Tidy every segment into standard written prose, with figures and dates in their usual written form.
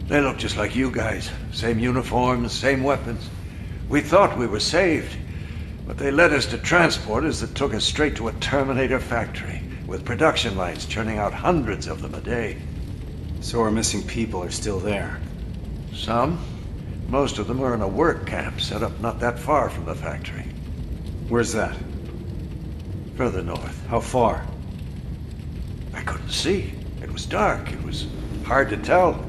They look just like you guys. Same uniforms, same weapons. We thought we were saved, but they led us to transporters that took us straight to a Terminator factory, with production lines churning out hundreds of them a day. So our missing people are still there? Some. Most of them are in a work camp set up not that far from the factory. Where's that? Further north. How far? I couldn't see. It was dark. It was hard to tell.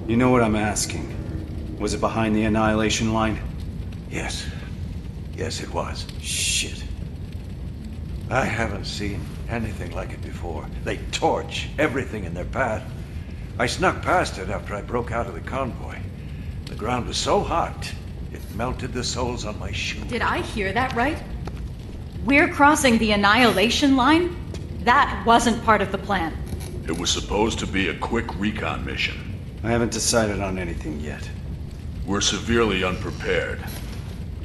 You know what I'm asking. Was it behind the Annihilation line? Yes. Yes, it was. Shit. I haven't seen anything like it before. They torch everything in their path. I snuck past it after I broke out of the convoy. The ground was so hot, it melted the soles on my shoes. Did I hear that right? We're crossing the Annihilation line? That wasn't part of the plan. It was supposed to be a quick recon mission. I haven't decided on anything yet. We're severely unprepared.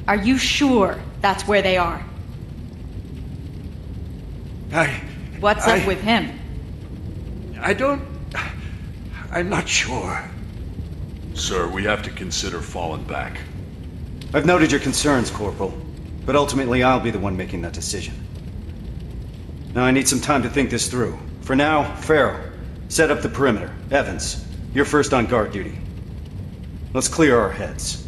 Are you sure that's where they are? What's up with him? I'm not sure. Sir, we have to consider falling back. I've noted your concerns, Corporal, but ultimately I'll be the one making that decision. Now I need some time to think this through. For now, Farrow, set up the perimeter. Evans, you're first on guard duty. Let's clear our heads.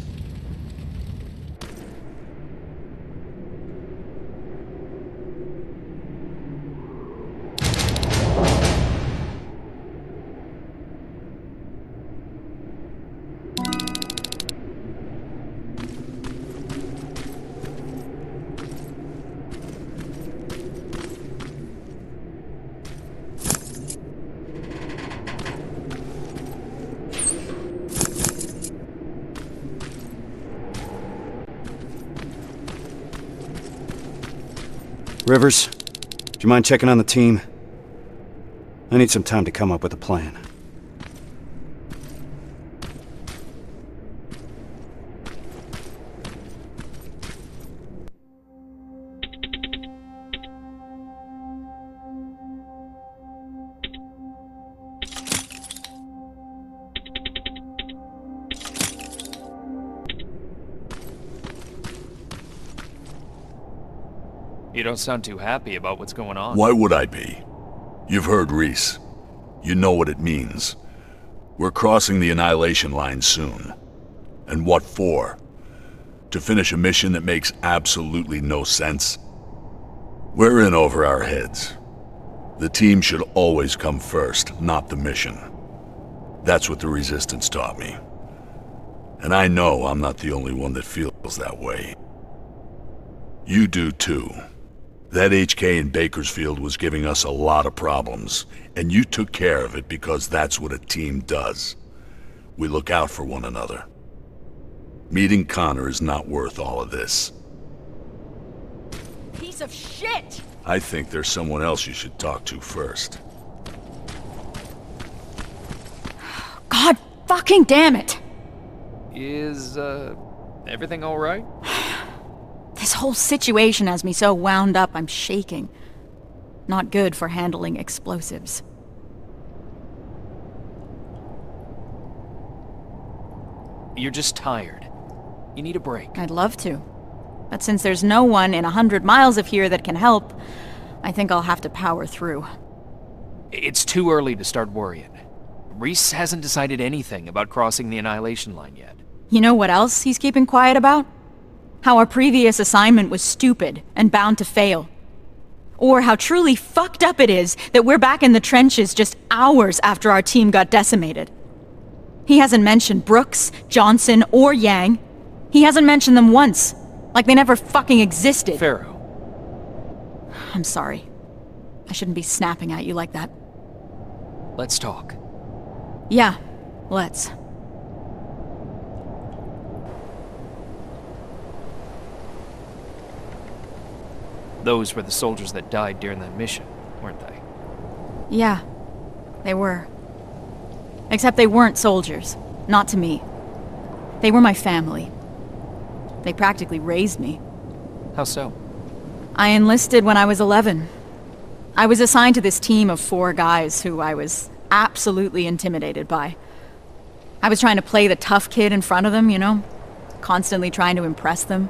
Rivers, do you mind checking on the team? I need some time to come up with a plan. You don't sound too happy about what's going on. Why would I be? You've heard Reese. You know what it means. We're crossing the Annihilation line soon. And what for? To finish a mission that makes absolutely no sense? We're in over our heads. The team should always come first, not the mission. That's what the Resistance taught me. And I know I'm not the only one that feels that way. You do too. That HK in Bakersfield was giving us a lot of problems, and you took care of it because that's what a team does. We look out for one another. Meeting Connor is not worth all of this. Piece of shit! I think there's someone else you should talk to first. God fucking damn it! Is, everything alright? This whole situation has me so wound up, I'm shaking. Not good for handling explosives. You're just tired. You need a break. I'd love to. But since there's no one in 100 miles of here that can help, I think I'll have to power through. It's too early to start worrying. Reese hasn't decided anything about crossing the Annihilation line yet. You know what else he's keeping quiet about? How our previous assignment was stupid and bound to fail. Or how truly fucked up it is that we're back in the trenches just hours after our team got decimated. He hasn't mentioned Brooks, Johnson, or Yang. He hasn't mentioned them once. Like they never fucking existed. Farrow. I'm sorry. I shouldn't be snapping at you like that. Let's talk. Yeah, let's. Those were the soldiers that died during that mission, weren't they? Yeah, they were. Except they weren't soldiers. Not to me. They were my family. They practically raised me. How so? I enlisted when I was 11. I was assigned to this team of 4 guys who I was absolutely intimidated by. I was trying to play the tough kid in front of them, you know? Constantly trying to impress them.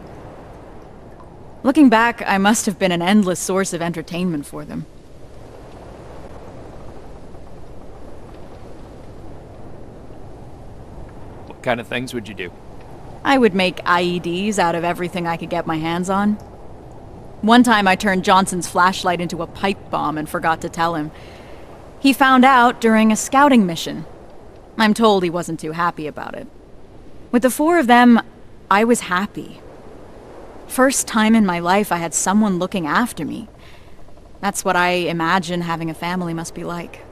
Looking back, I must have been an endless source of entertainment for them. What kind of things would you do? I would make IEDs out of everything I could get my hands on. One time I turned Johnson's flashlight into a pipe bomb and forgot to tell him. He found out during a scouting mission. I'm told he wasn't too happy about it. With the four of them, I was happy. First time in my life I had someone looking after me. That's what I imagine having a family must be like.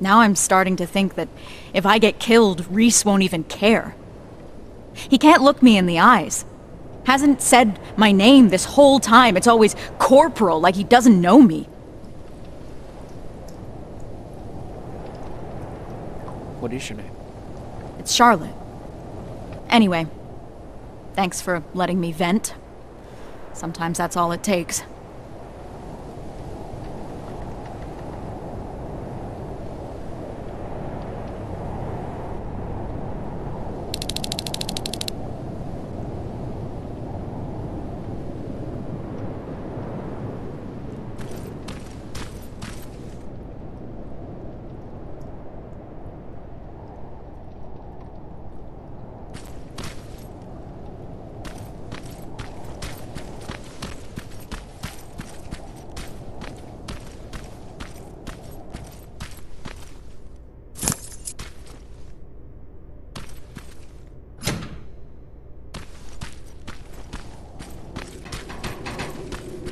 Now I'm starting to think that if I get killed, Reese won't even care. He can't look me in the eyes. Hasn't said my name this whole time. It's always Corporal, like he doesn't know me. What is your name? It's Charlotte. Anyway, thanks for letting me vent. Sometimes that's all it takes.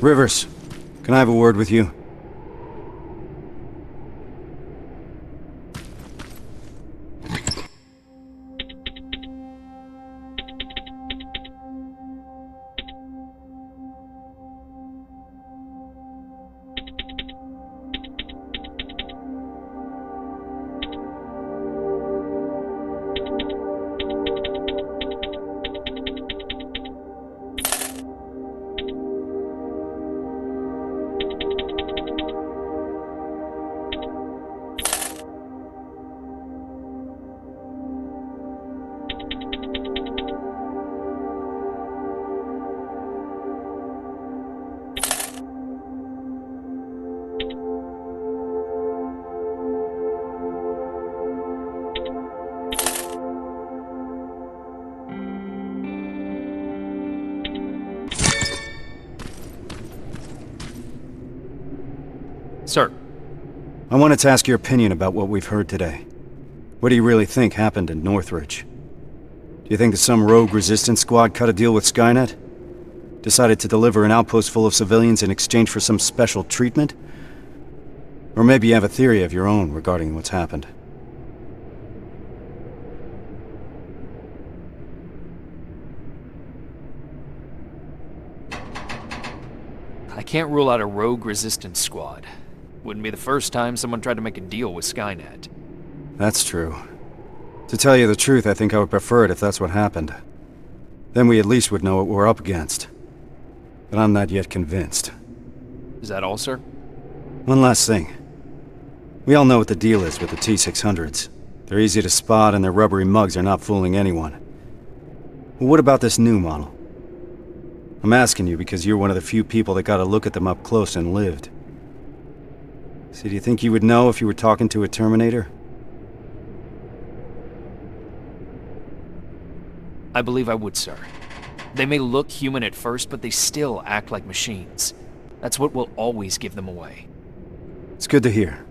Rivers, can I have a word with you? Sir. I wanted to ask your opinion about what we've heard today. What do you really think happened in Northridge? Do you think that some rogue resistance squad cut a deal with Skynet? Decided to deliver an outpost full of civilians in exchange for some special treatment? Or maybe you have a theory of your own regarding what's happened. I can't rule out a rogue resistance squad. Wouldn't be the first time someone tried to make a deal with Skynet. That's true. To tell you the truth, I think I would prefer it if that's what happened. Then we at least would know what we're up against. But I'm not yet convinced. Is that all, sir? One last thing. We all know what the deal is with the T-600s. They're easy to spot and their rubbery mugs are not fooling anyone. Well, what about this new model? I'm asking you because you're one of the few people that got a look at them up close and lived. So do you think you would know if you were talking to a Terminator? I believe I would, sir. They may look human at first, but they still act like machines. That's what will always give them away. It's good to hear.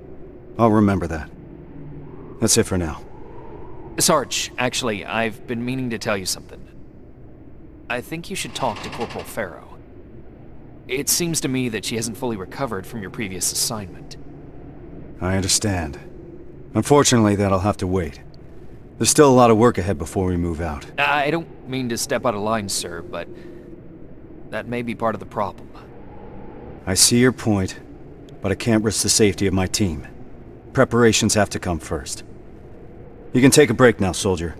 I'll remember that. That's it for now. Sarge, actually, I've been meaning to tell you something. I think you should talk to Corporal Farrow. It seems to me that she hasn't fully recovered from your previous assignment. I understand. Unfortunately, that'll have to wait. There's still a lot of work ahead before we move out. I don't mean to step out of line, sir, but that may be part of the problem. I see your point, but I can't risk the safety of my team. Preparations have to come first. You can take a break now, soldier.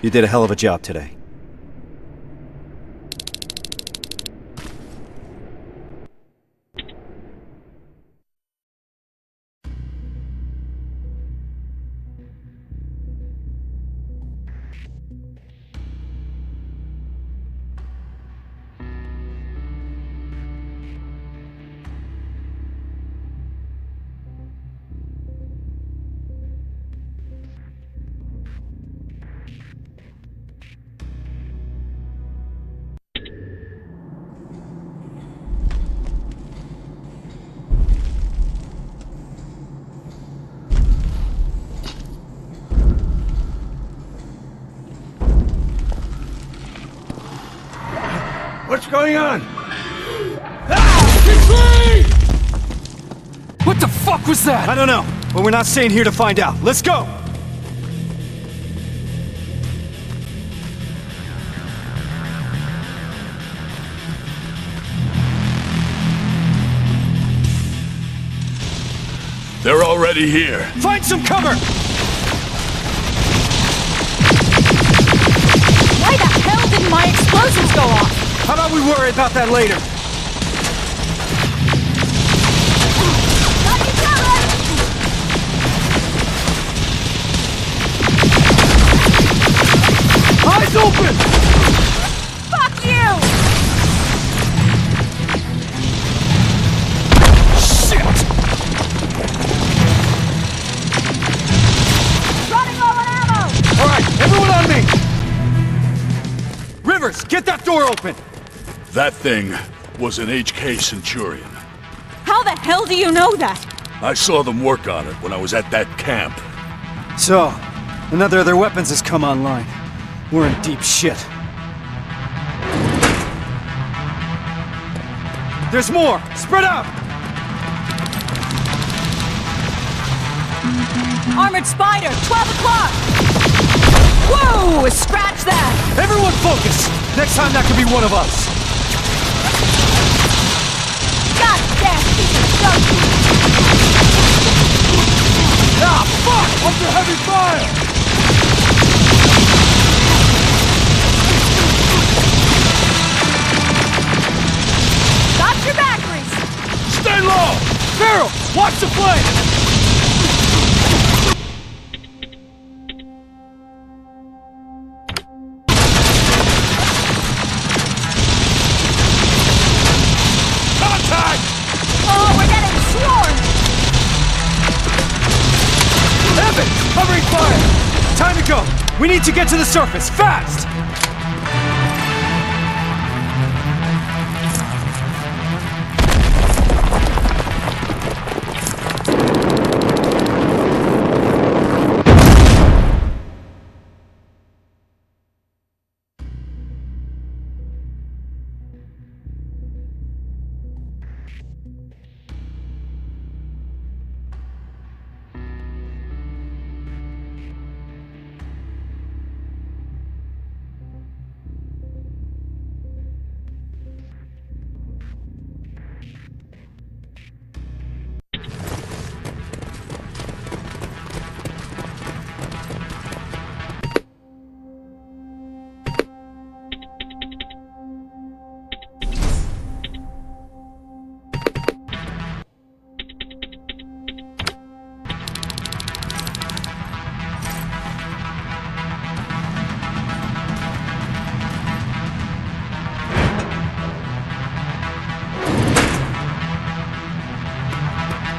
You did a hell of a job today. What's going on? What the fuck was that? I don't know, but we're not staying here to find out. Let's go! They're already here. Find some cover! Why the hell didn't my explosives go off? How about we worry about that later? Got each other! Eyes open! Fuck you! Shit! Running low on ammo! All right, everyone on me! Rivers, get that door open! That thing was an HK Centurion. How the hell do you know that? I saw them work on it when I was at that camp. So, another of their weapons has come online. We're in deep shit. There's more! Spread out! Armored Spider, 12 o'clock! Whoa! Scratch that! Everyone focus! Next time that could be one of us! God damn piece of junk! Ah, fuck! Under heavy fire! Got your batteries! Stay low! Farrell, watch the flame! Contact! Oh, we're getting swarmed! Evan, covering fire! Time to go! We need to get to the surface, fast!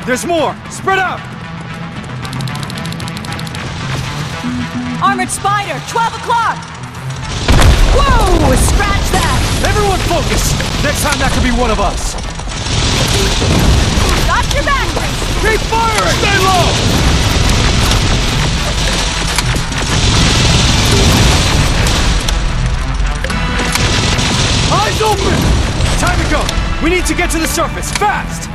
There's more! Spread out! Armored Spider, 12 o'clock! Whoa! Scratch that! Everyone focus! Next time that could be one of us! Got your batteries! Keep firing! Stay low! Eyes open! Time to go! We need to get to the surface, fast!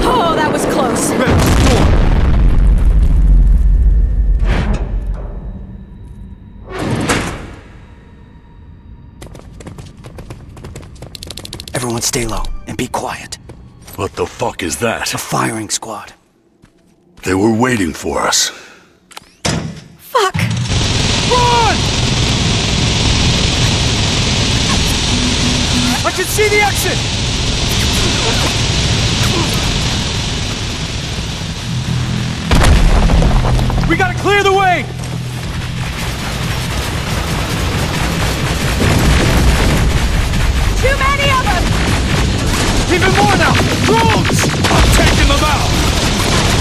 Oh, that was close. Everyone stay low and be quiet. What the fuck is that? A firing squad. They were waiting for us. Fuck! Run! I can see the exit! We gotta clear the way! Too many of them! Even more now! Drones! I'm taking them out!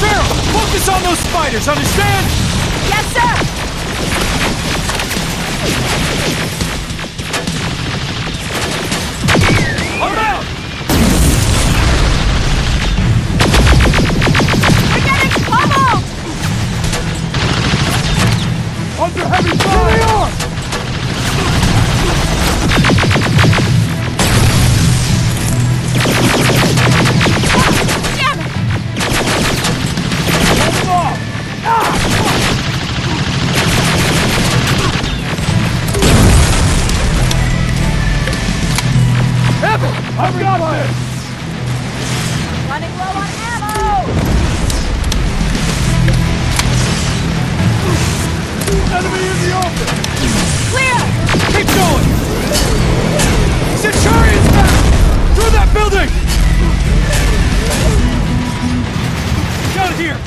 Farrell, focus on those spiders, understand? Yes, sir! I'm out! We're I've got this! Running low on ammo! Enemy in the open! Clear! Keep going! Centurion's back! Through that building! Down here!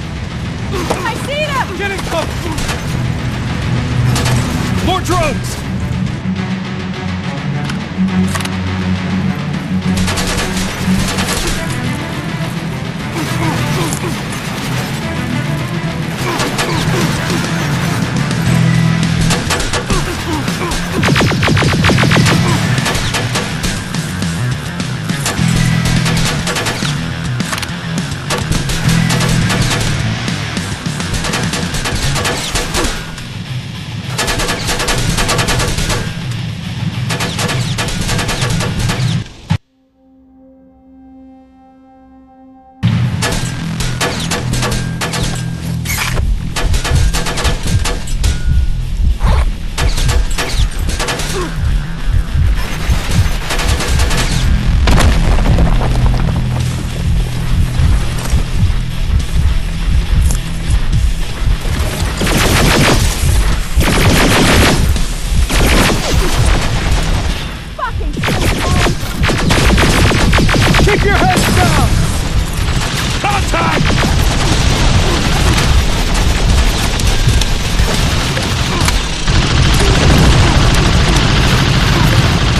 I see them! Get in cover! More drones! Keep your heads down! Contact!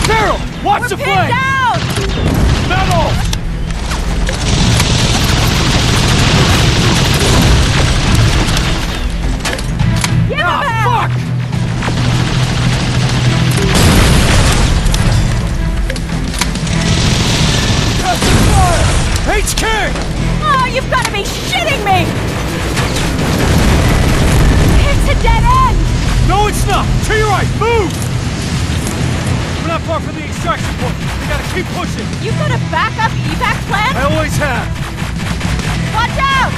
Carol, watch the flank! Down! Metal! Give him back! Fuck! HK! Oh, you've got to be shitting me! It's a dead end! No, it's not! To your right, move! We're not far from the extraction point. We gotta keep pushing. You got a backup evac plan? I always have. Watch out!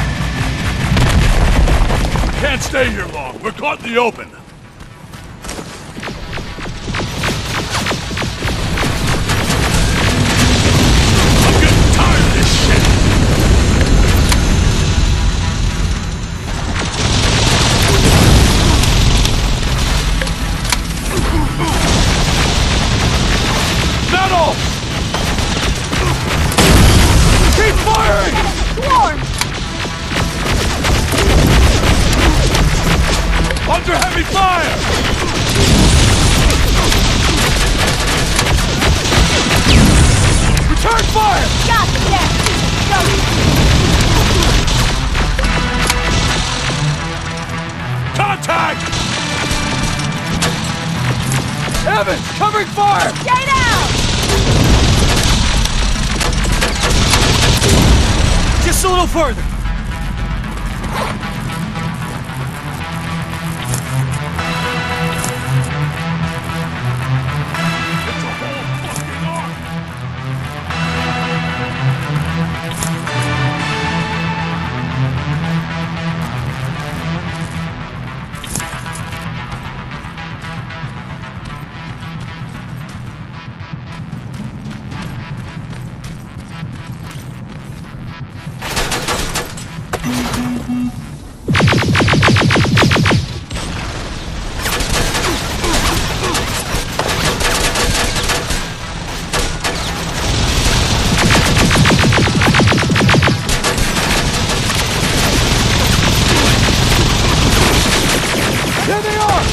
Can't stay here long. We're caught in the open. I'm getting tired of this shit. Metal! Keep firing! Swarm! Under heavy fire! Return fire! Got the dead! Go! Contact! Evans, covering fire! Stay down! Just a little further. It's a whole fucking army! There they are!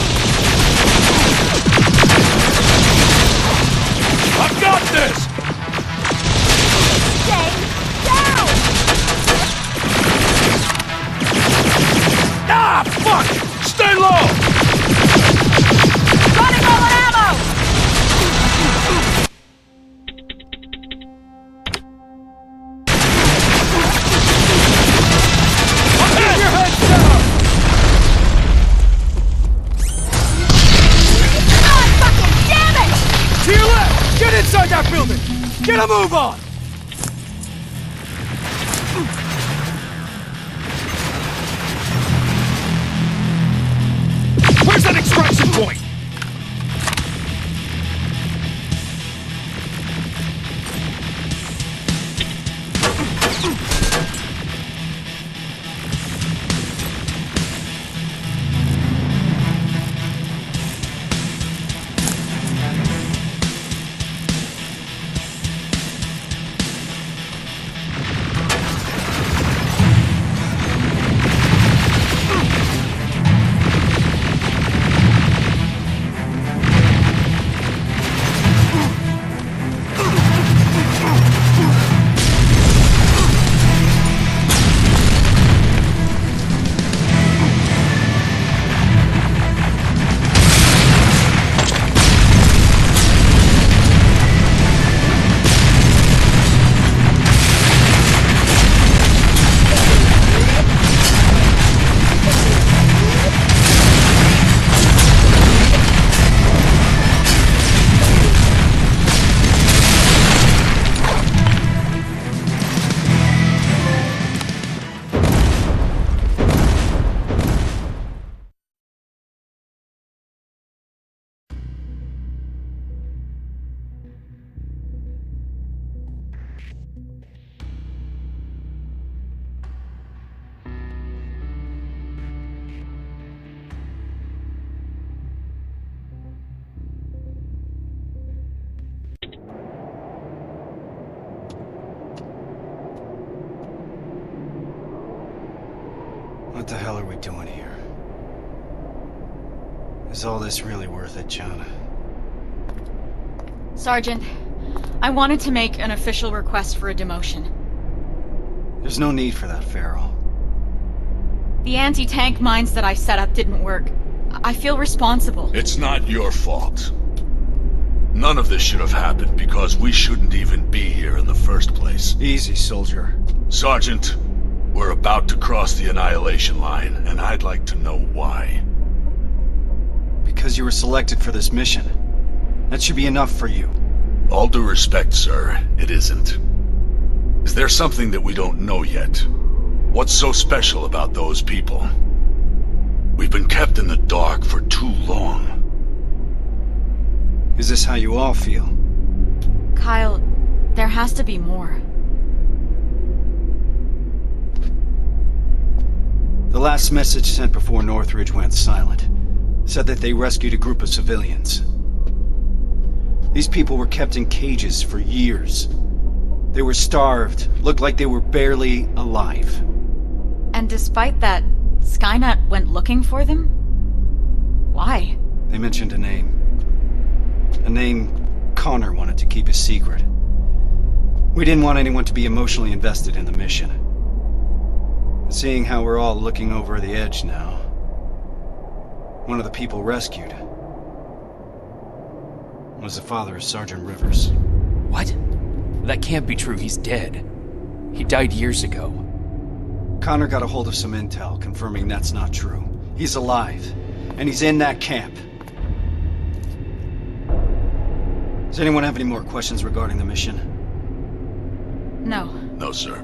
I've got this! Stay down! Ah, fuck! Stay low! Running low on ammo! Keep your heads down! God fucking damn it! To your left! Get inside that building! Get a move on! Where's that extraction point? What the hell are we doing here? Is all this really worth it, John? Sergeant, I wanted to make an official request for a demotion. There's no need for that, Farrell. The anti-tank mines that I set up didn't work. I feel responsible. It's not your fault. None of this should have happened because we shouldn't even be here in the first place. Easy, soldier. Sergeant, we're about to cross the Annihilation line, and I'd like to know why. Because you were selected for this mission. That should be enough for you. All due respect, sir, it isn't. Is there something that we don't know yet? What's so special about those people? We've been kept in the dark for too long. Is this how you all feel? Kyle, there has to be more. The last message sent before Northridge went silent said that they rescued a group of civilians. These people were kept in cages for years. They were starved, looked like they were barely alive. And despite that, Skynet went looking for them? Why? They mentioned a name. A name Connor wanted to keep a secret. We didn't want anyone to be emotionally invested in the mission. Seeing how we're all looking over the edge now, one of the people rescued was the father of Sergeant Rivers. What? That can't be true. He's dead. He died years ago. Connor got a hold of some intel confirming that's not true. He's alive, and he's in that camp. Does anyone have any more questions regarding the mission? No. No, sir.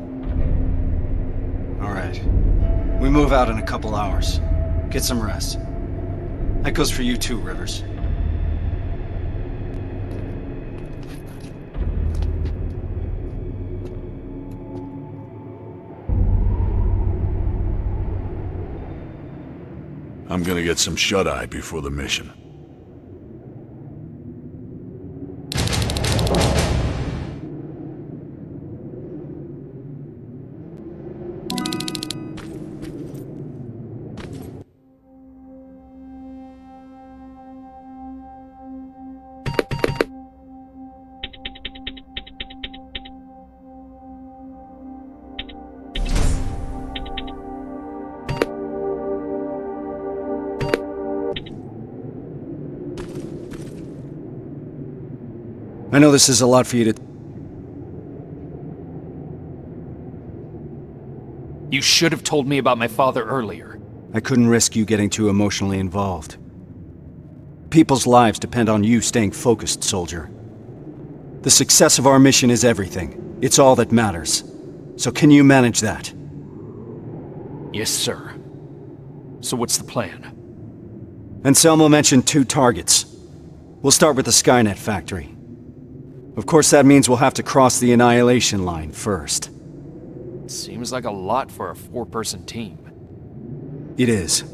All right. We move out in a couple hours. Get some rest. That goes for you too, Rivers. I'm gonna get some shut-eye before the mission. I know this is a lot for you to... You should have told me about my father earlier. I couldn't risk you getting too emotionally involved. People's lives depend on you staying focused, soldier. The success of our mission is everything. It's all that matters. So can you manage that? Yes, sir. So what's the plan? Anselmo mentioned 2 targets. We'll start with the Skynet factory. Of course, that means we'll have to cross the Annihilation line first. Seems like a lot for a 4-person team. It is.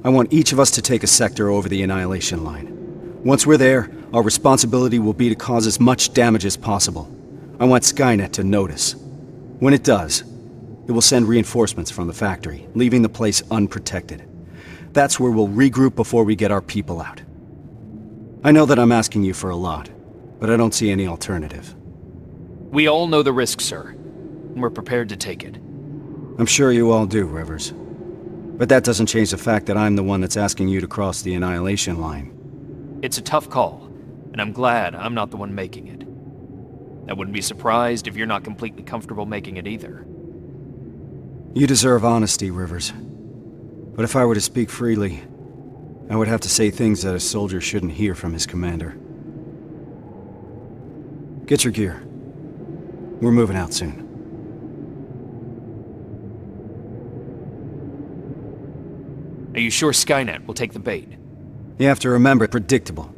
I want each of us to take a sector over the Annihilation line. Once we're there, our responsibility will be to cause as much damage as possible. I want Skynet to notice. When it does, it will send reinforcements from the factory, leaving the place unprotected. That's where we'll regroup before we get our people out. I know that I'm asking you for a lot, but I don't see any alternative. We all know the risk, sir. And we're prepared to take it. I'm sure you all do, Rivers. But that doesn't change the fact that I'm the one that's asking you to cross the Annihilation line. It's a tough call, and I'm glad I'm not the one making it. I wouldn't be surprised if you're not completely comfortable making it either. You deserve honesty, Rivers. But if I were to speak freely, I would have to say things that a soldier shouldn't hear from his commander. Get your gear. We're moving out soon. Are you sure Skynet will take the bait? You have to remember, predictable.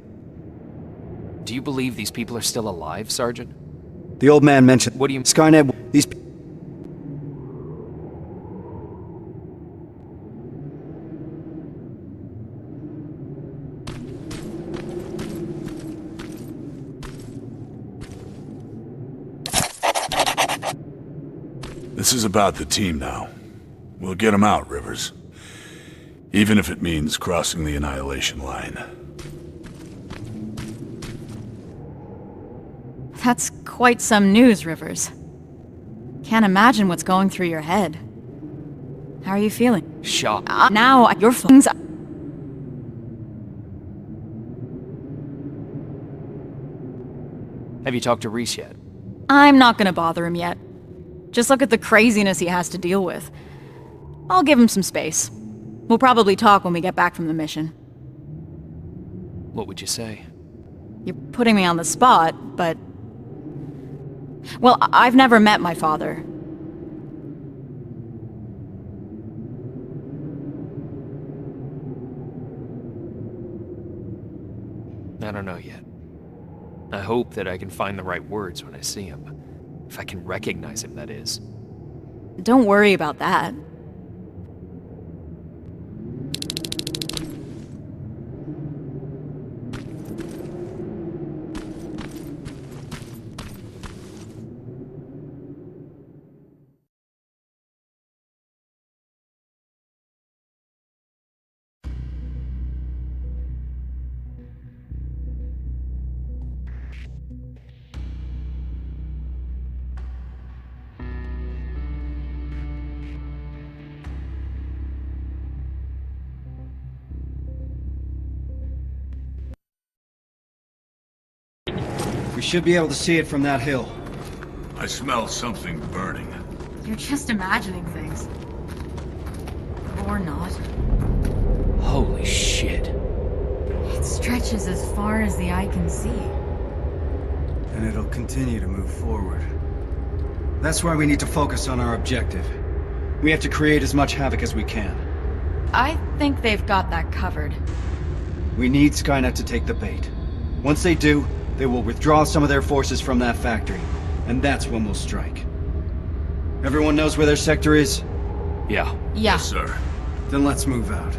Do you believe these people are still alive, Sergeant? The old man mentioned... What do you... Skynet... These... This is about the team now. We'll get them out, Rivers. Even if it means crossing the Annihilation line. That's quite some news, Rivers. Can't imagine what's going through your head. How are you feeling? Shocked. Now, your phone's... Have you talked to Reese yet? I'm not gonna bother him yet. Just look at the craziness he has to deal with. I'll give him some space. We'll probably talk when we get back from the mission. What would you say? You're putting me on the spot, but... Well, I've never met my father. I don't know yet. I hope that I can find the right words when I see him. If I can recognize him, that is. Don't worry about that. We should be able to see it from that hill. I smell something burning. You're just imagining things. Or not. Holy shit. It stretches as far as the eye can see. And it'll continue to move forward. That's why we need to focus on our objective. We have to create as much havoc as we can. I think they've got that covered. We need Skynet to take the bait. Once they do, they will withdraw some of their forces from that factory, and that's when we'll strike. Everyone knows where their sector is? Yeah. Yeah. Yes, sir. Then let's move out.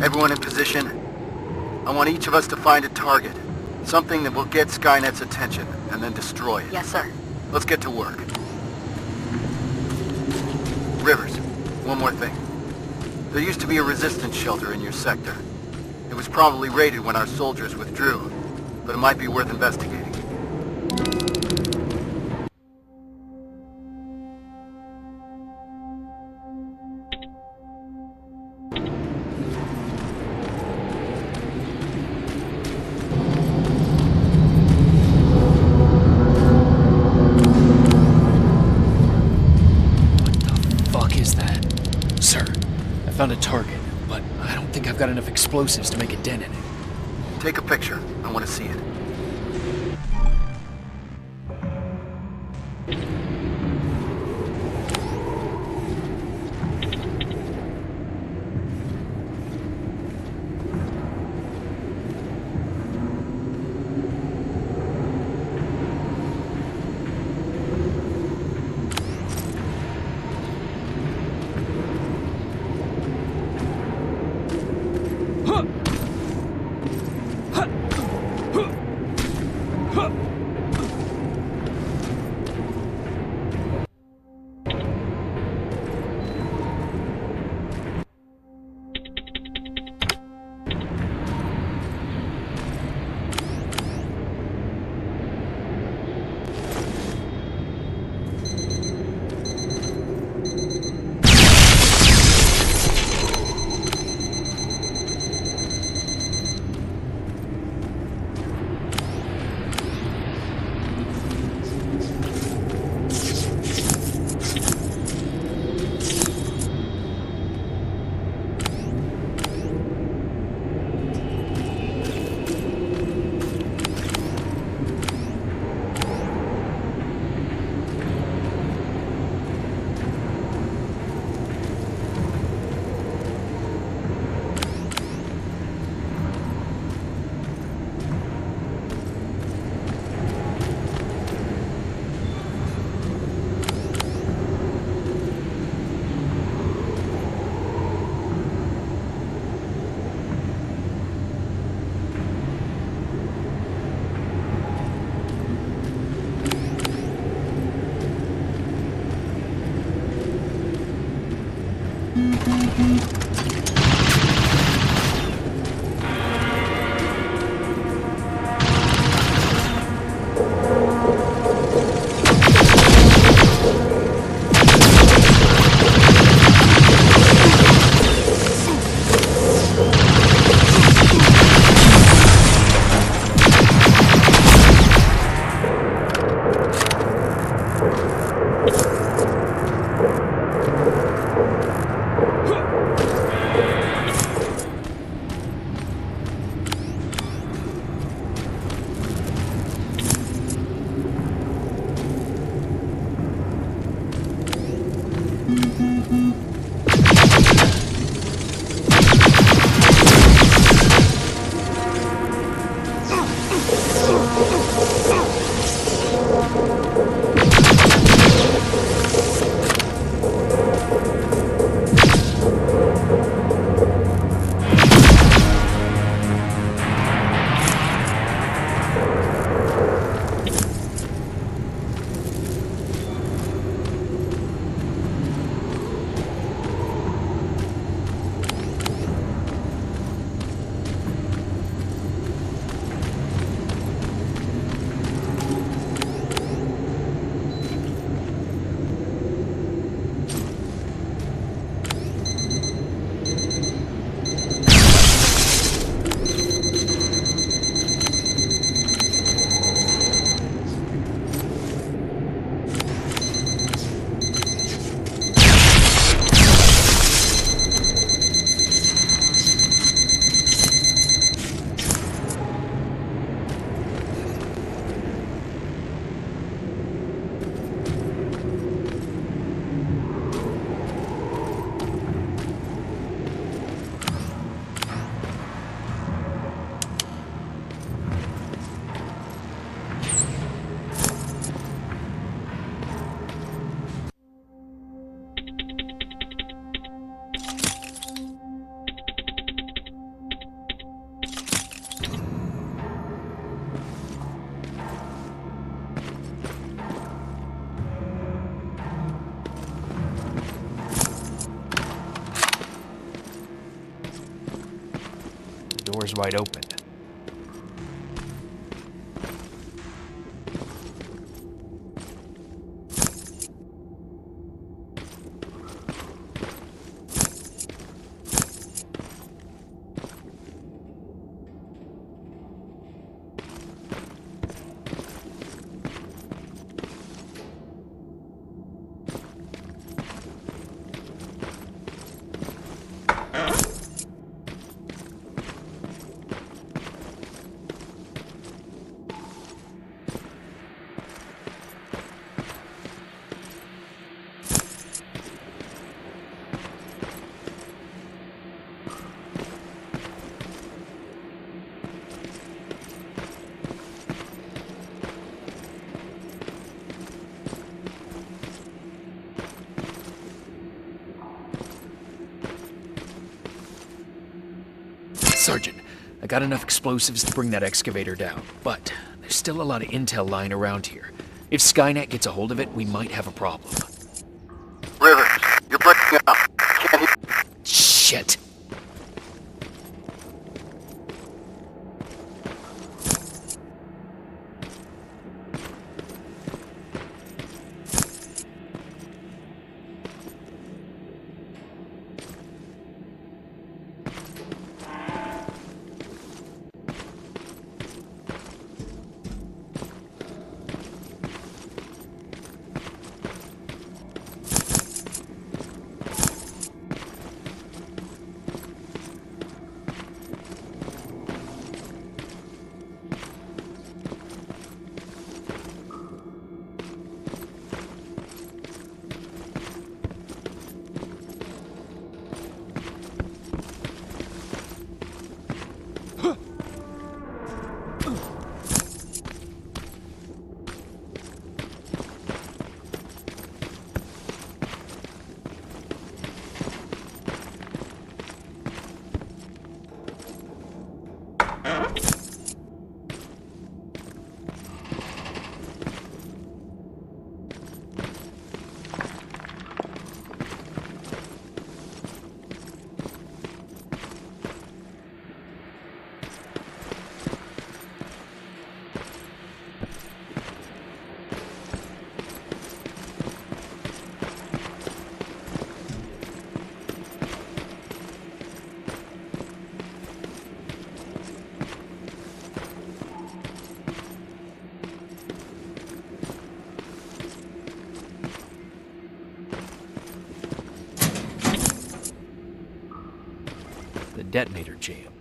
Everyone in position. I want each of us to find a target. Something that will get Skynet's attention, and then destroy it. Yes, sir. Let's get to work. Rivers, one more thing. There used to be a resistance shelter in your sector. It was probably raided when our soldiers withdrew, but it might be worth investigating. Found a target, but I don't think I've got enough explosives to make a dent in it. Take a picture. I want to see it. Door's wide open. Sergeant, I got enough explosives to bring that excavator down, but there's still a lot of intel lying around here. If Skynet gets a hold of it, we might have a problem. Rivers, you're breaking up. Can't hear. Shit. the detonator jammed.